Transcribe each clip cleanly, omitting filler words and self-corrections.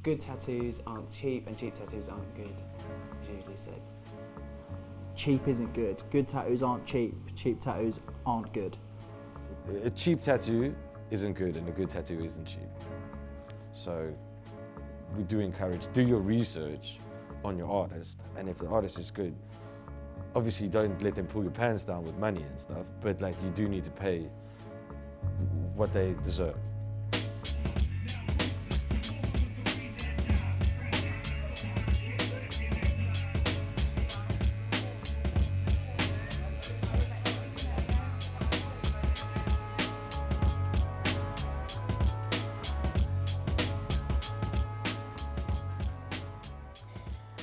good tattoos aren't cheap and cheap tattoos aren't good, is usually said. Cheap isn't good. Good tattoos aren't cheap. Cheap tattoos aren't good. A cheap tattoo isn't good and a good tattoo isn't cheap. So we do encourage, do your research on your artist, and if the artist is good, obviously don't let them pull your pants down with money and stuff, but like you do need to pay what they deserve.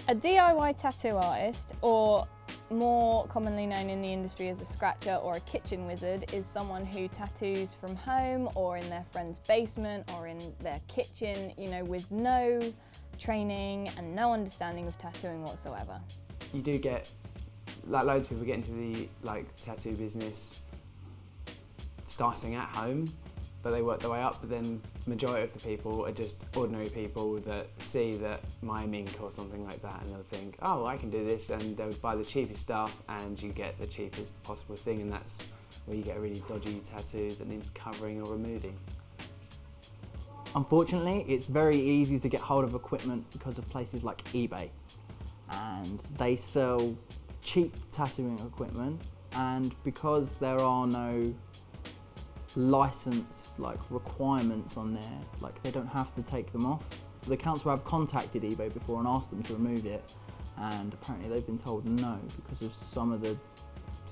A DIY tattoo artist, or more commonly known in the industry as a scratcher or a kitchen wizard, is someone who tattoos from home or in their friend's basement or in their kitchen, you know, with no training and no understanding of tattooing whatsoever. You do get, like loads of people get into the tattoo business starting at home, but they work their way up, but then the majority of the people are just ordinary people that see that mime ink or something like that and they'll think, oh, I can do this, and they'll buy the cheapest stuff and you get the cheapest possible thing, and that's where you get a really dodgy tattoo that needs covering or removing. Unfortunately, it's very easy to get hold of equipment because of places like eBay, and they sell cheap tattooing equipment, and because there are no license requirements on there, they don't have to take them off. The council have contacted eBay before and asked them to remove it, and apparently they've been told no because of some of the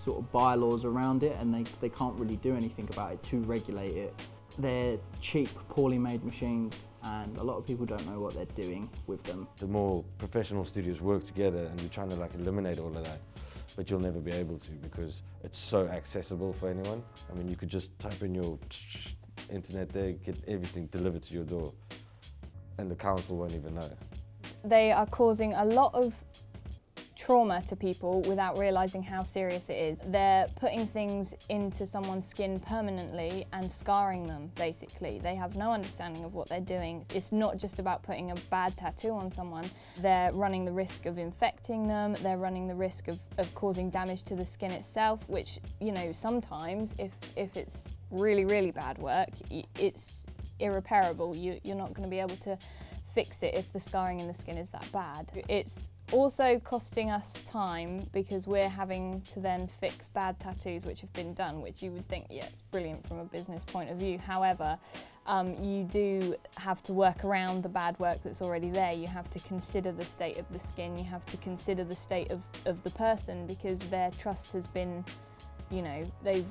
sort of bylaws around it, and they can't really do anything about it to regulate it. They're cheap, poorly made machines, and a lot of people don't know what they're doing with them. The more professional studios work together and you're trying to eliminate all of that, but you'll never be able to because it's so accessible for anyone. I mean, you could just type in your internet there, get everything delivered to your door, and the council won't even know. They are causing a lot of trauma to people without realising how serious it is. They're putting things into someone's skin permanently and scarring them, basically. They have no understanding of what they're doing. It's not just about putting a bad tattoo on someone. They're running the risk of infecting them, they're running the risk of causing damage to the skin itself, which, you know, sometimes, if it's really, really bad work, it's irreparable. You're not going to be able to fix it if the scarring in the skin is that bad. It's also costing us time because we're having to then fix bad tattoos which have been done, which you would think, yeah, it's brilliant from a business point of view. However, you do have to work around the bad work that's already there. You have to consider the state of the skin, you have to consider the state of the person, because their trust has been, you know, they've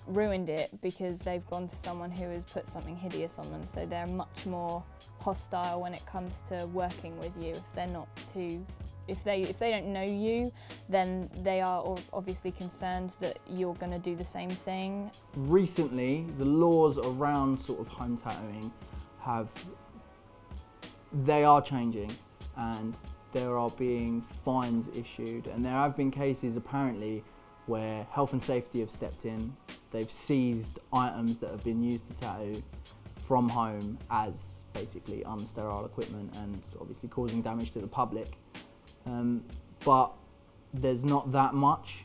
ruined it because they've gone to someone who has put something hideous on them. So they're much more hostile when it comes to working with you. If they're not too, if they don't know you, then they are obviously concerned that you're going to do the same thing. Recently, the laws around sort of home tattooing they are changing, and there are being fines issued, and there have been cases apparently where health and safety have stepped in. They've seized items that have been used to tattoo from home as basically unsterile equipment and obviously causing damage to the public. But there's not that much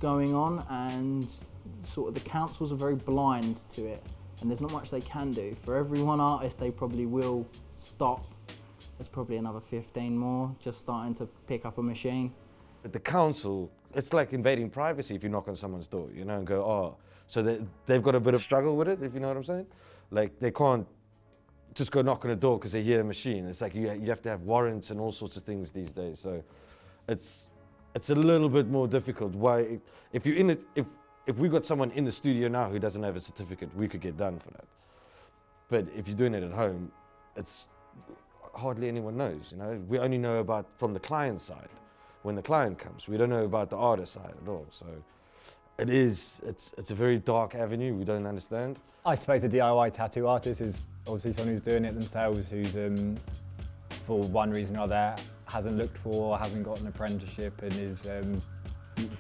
going on, and sort of the councils are very blind to it, and there's not much they can do. For every one artist they probably will stop, there's probably another 15 more just starting to pick up a machine. But the council, it's like invading privacy if you knock on someone's door, you know, and go, oh, so they've got a bit of struggle with it, if you know what I'm saying? Like, they can't just go knock on a door because they hear a machine. It's like you have to have warrants and all sorts of things these days. So it's a little bit more difficult. Why, if we got someone in the studio now who doesn't have a certificate, we could get done for that. But if you're doing it at home, it's hardly anyone knows, you know? We only know about from the client side. When the client comes, we don't know about the artist side at all. So it's a very dark avenue we don't understand. I suppose a DIY tattoo artist is obviously someone who's doing it themselves, who's for one reason or other hasn't looked for, hasn't got an apprenticeship, and is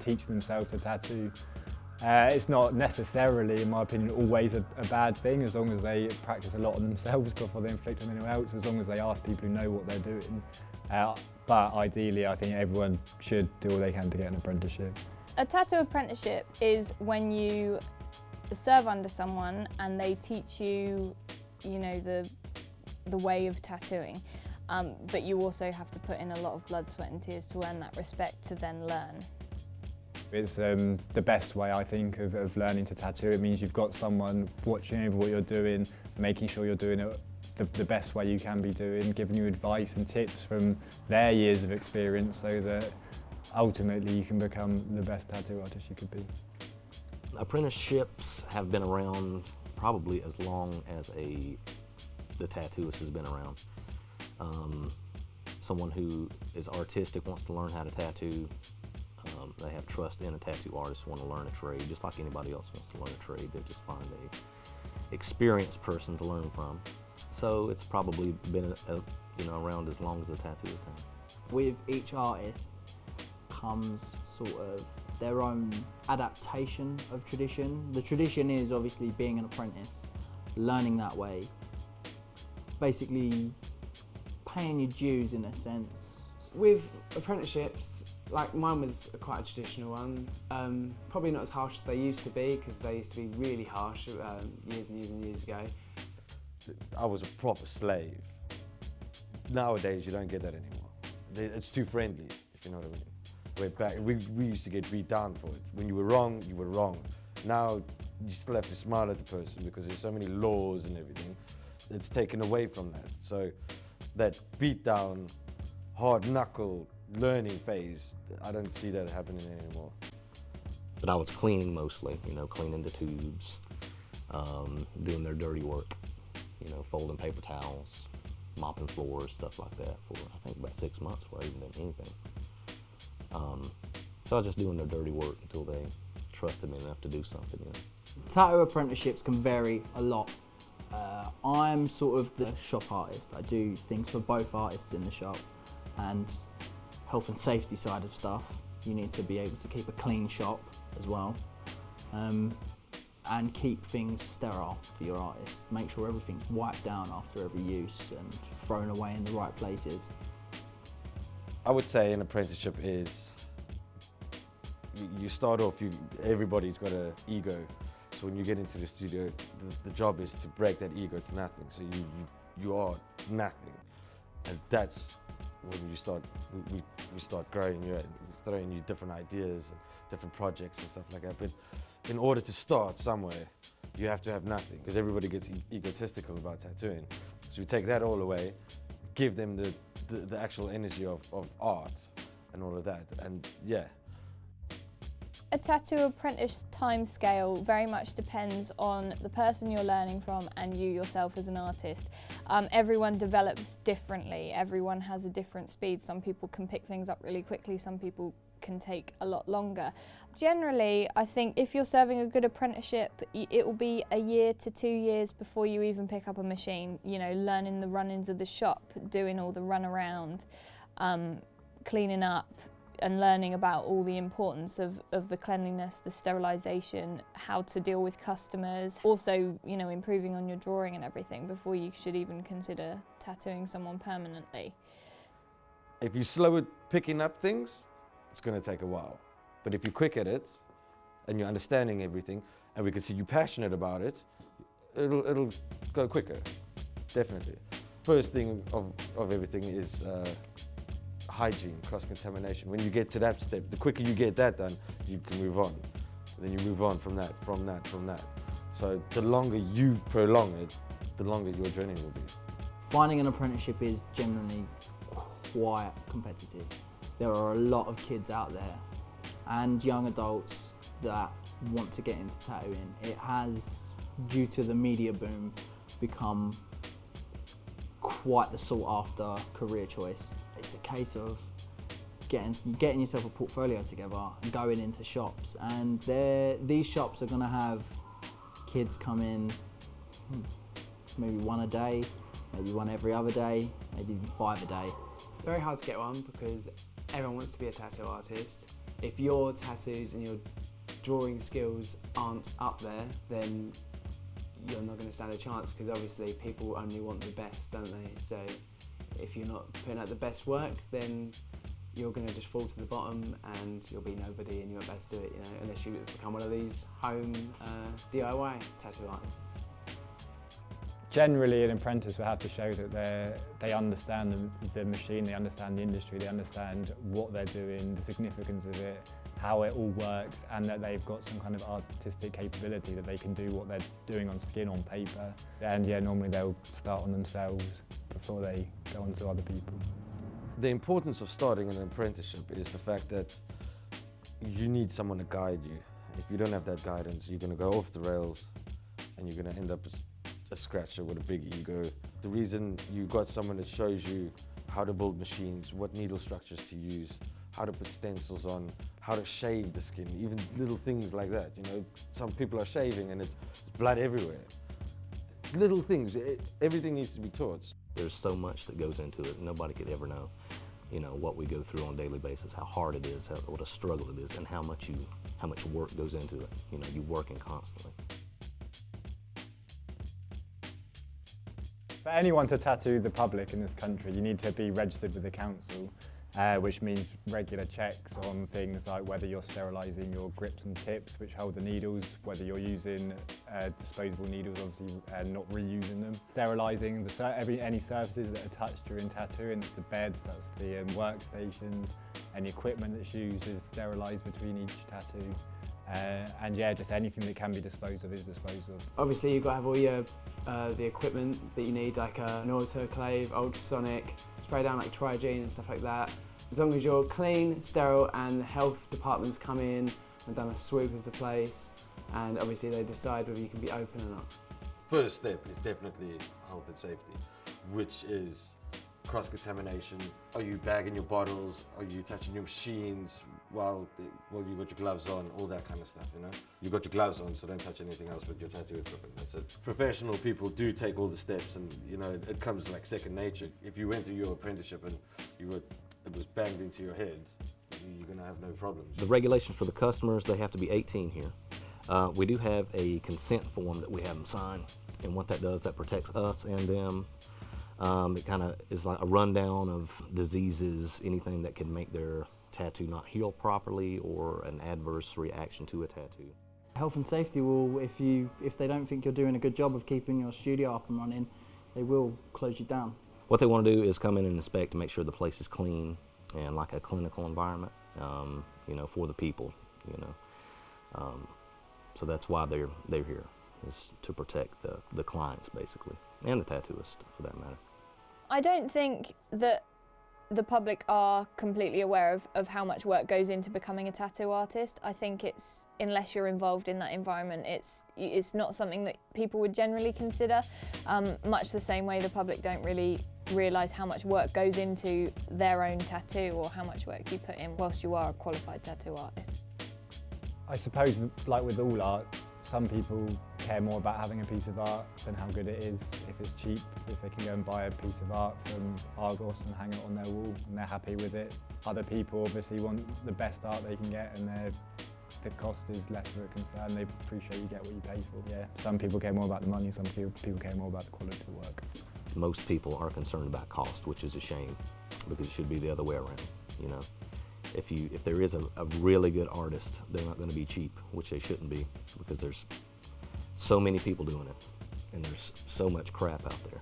teaching themselves to tattoo It's not necessarily, in my opinion, always a bad thing, as long as they practice a lot on themselves before they inflict on anyone else, as long as they ask people who know what they're doing. But ideally, I think everyone should do all they can to get an apprenticeship. A tattoo apprenticeship is when you serve under someone and they teach you, you know, the way of tattooing. But you also have to put in a lot of blood, sweat and tears to earn that respect to then learn. It's the best way, I think, of learning to tattoo. It means you've got someone watching over what you're doing, making sure you're doing it the best way you can be doing, giving you advice and tips from their years of experience so that ultimately you can become the best tattoo artist you could be. Apprenticeships have been around probably as long as the tattooist has been around. Someone who is artistic, wants to learn how to tattoo, they have trust in a tattoo artist, want to learn a trade, just like anybody else wants to learn a trade. They just find a experienced person to learn from. So it's probably been around as long as the tattoo is done. With each artist comes sort of their own adaptation of tradition. The tradition is obviously being an apprentice, learning that way, basically paying your dues in a sense. With apprenticeships, like mine was quite a traditional one, probably not as harsh as they used to be, because they used to be really harsh years and years and years ago. I was a proper slave. Nowadays, you don't get that anymore. It's too friendly, if you know what I mean. Where back, we used to get beat down for it. When you were wrong, you were wrong. Now, you still have to smile at the person because there's so many laws and everything. It's taken away from that. So that beat down, hard knuckle learning phase, I don't see that happening anymore. But I was cleaning mostly, cleaning the tubes, doing their dirty work, folding paper towels, mopping floors, stuff like that for I think about 6 months before I even did anything. So I was just doing their dirty work until they trusted me enough to do something. Tattoo apprenticeships can vary a lot. I'm sort of the shop artist. I do things for both artists in the shop, and health and safety side of stuff. You need to be able to keep a clean shop as well, and keep things sterile for your artist. Make sure everything's wiped down after every use and thrown away in the right places. I would say an apprenticeship is, you start off, everybody's got an ego. So when you get into the studio, the job is to break that ego to nothing. So you are nothing. And that's when you start, we start growing you, throwing you different ideas and different projects and stuff like that. But in order to start somewhere, you have to have nothing, because everybody gets egotistical about tattooing. So we take that all away, give them the actual energy of art and all of that, and yeah. A tattoo apprentice timescale very much depends on the person you're learning from and you yourself as an artist. Everyone develops differently, everyone has a different speed. Some people can pick things up really quickly, some people can take a lot longer. Generally, I think if you're serving a good apprenticeship, it will be a year to 2 years before you even pick up a machine, learning the run-ins of the shop, doing all the run-around, cleaning up, and learning about all the importance of the cleanliness, the sterilisation, how to deal with customers. Also, improving on your drawing and everything before you should even consider tattooing someone permanently. If you're slow at picking up things, it's going to take a while. But if you're quick at it, and you're understanding everything, and we can see you're passionate about it, it'll go quicker, definitely. First thing of everything is hygiene, cross-contamination. When you get to that step, the quicker you get that done, you can move on. Then you move on from that. So the longer you prolong it, the longer your journey will be. Finding an apprenticeship is generally quite competitive. There are a lot of kids out there and young adults that want to get into tattooing. It has, due to the media boom, become quite the sought-after career choice. It's a case of getting yourself a portfolio together and going into shops, and these shops are going to have kids come in maybe one a day, maybe one every other day, maybe even 5 a day. Very hard to get one because everyone wants to be a tattoo artist. If your tattoos and your drawing skills aren't up there, then you're not going to stand a chance, because obviously people only want the best, don't they? So if you're not putting out the best work, then you're going to just fall to the bottom and you'll be nobody and you won't be able to do it, you know, unless you become one of these home DIY tattoo artists. Generally, an apprentice will have to show that they understand the machine, they understand the industry, they understand what they're doing, the significance of it, how it all works, and that they've got some kind of artistic capability, that they can do what they're doing on skin, on paper. And yeah, normally they'll start on themselves before they go on to other people. The importance of starting an apprenticeship is the fact that you need someone to guide you. If you don't have that guidance, you're going to go off the rails and you're going to end up as a scratcher with a big ego. The reason you got someone that shows you how to build machines, what needle structures to use, how to put stencils on, how to shave the skin, even little things like that. You know, some people are shaving and it's blood everywhere. Little things, everything needs to be taught. There's so much that goes into it. Nobody could ever know, you know, what we go through on a daily basis, how hard it is, what a struggle it is, and how much work goes into it. You know, you're working constantly. For anyone to tattoo the public in this country, you need to be registered with the council, which means regular checks on things like whether you're sterilising your grips and tips which hold the needles, whether you're using disposable needles, obviously not reusing them. Sterilising any surfaces that are touched during tattooing, that's the beds, that's the workstations, any equipment that's used is sterilised between each tattoo. And yeah, just anything that can be disposed of is disposed of. Obviously you've got to have all your the equipment that you need, like an autoclave, ultrasonic, spray down like Trigene and stuff like that. As long as you're clean, sterile, and the health departments come in and done a swoop of the place, and obviously they decide whether you can be open or not. First step is definitely health and safety, which is cross-contamination. Are you bagging your bottles? Are you touching your machines while you got your gloves on? All that kind of stuff, you know? You got your gloves on, so don't touch anything else but your tattoo equipment. That's it. Professional people do take all the steps, and you know, it comes like second nature. If you went to your apprenticeship and it was banged into your head, you're gonna have no problems. The regulations for the customers, they have to be 18 here. We do have a consent form that we have them sign, and what that does, that protects us and them. It kind of is like a rundown of diseases, anything that can make their tattoo not heal properly or an adverse reaction to a tattoo. Health and safety will, if they don't think you're doing a good job of keeping your studio up and running, they will close you down. What they want to do is come in and inspect to make sure the place is clean and like a clinical environment, you know, for the people, you know. So that's why they're here, is to protect the clients basically, and the tattooist for that matter. I don't think that the public are completely aware of how much work goes into becoming a tattoo artist. I think it's, unless you're involved in that environment, it's not something that people would generally consider, much the same way the public don't really realise how much work goes into their own tattoo or how much work you put in whilst you are a qualified tattoo artist. I suppose, like with all art, some people care more about having a piece of art than how good it is. If it's cheap, if they can go and buy a piece of art from Argos and hang it on their wall and they're happy with it. Other people obviously want the best art they can get, and the cost is less of a concern. They appreciate you get what you pay for. Yeah, some people care more about the money, some people care more about the quality of the work. Most people are concerned about cost, which is a shame, because it should be the other way around, you know. If there is a really good artist, they're not going to be cheap, which they shouldn't be, because there's so many people doing it, and there's so much crap out there.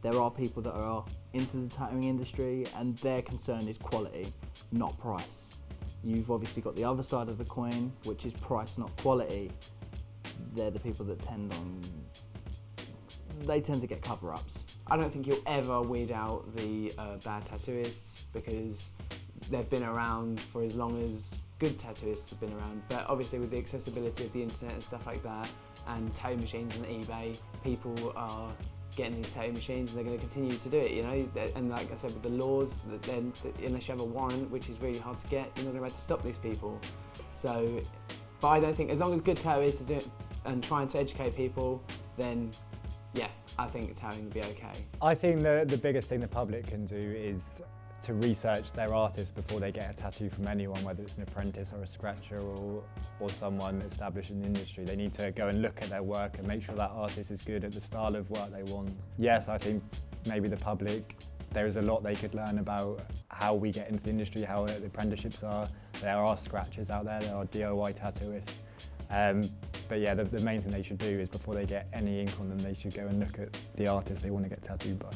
There are people that are into the tattooing industry and their concern is quality, not price. You've obviously got the other side of the coin, which is price, not quality. They're the people that tend to get cover-ups. I don't think you'll ever weed out the bad tattooists, because they've been around for as long as good tattooists have been around. But obviously with the accessibility of the internet and stuff like that, and tattoo machines and eBay, people are getting these tattoo machines and they're going to continue to do it, you know. And like I said, with the laws, then unless you have a warrant, which is really hard to get, you're not going to be able to stop these people. So, but I don't think, as long as good tattooists are doing it and trying to educate people, then yeah, I think tattooing will be okay. I think the biggest thing the public can do is to research their artist before they get a tattoo from anyone, whether it's an apprentice or a scratcher or someone established in the industry. They need to go and look at their work and make sure that artist is good at the style of work they want. Yes, I think maybe the public, there is a lot they could learn about how we get into the industry, how the apprenticeships are. There are scratchers out there are DIY tattooists. But yeah, the main thing they should do is before they get any ink on them, they should go and look at the artist they want to get tattooed by.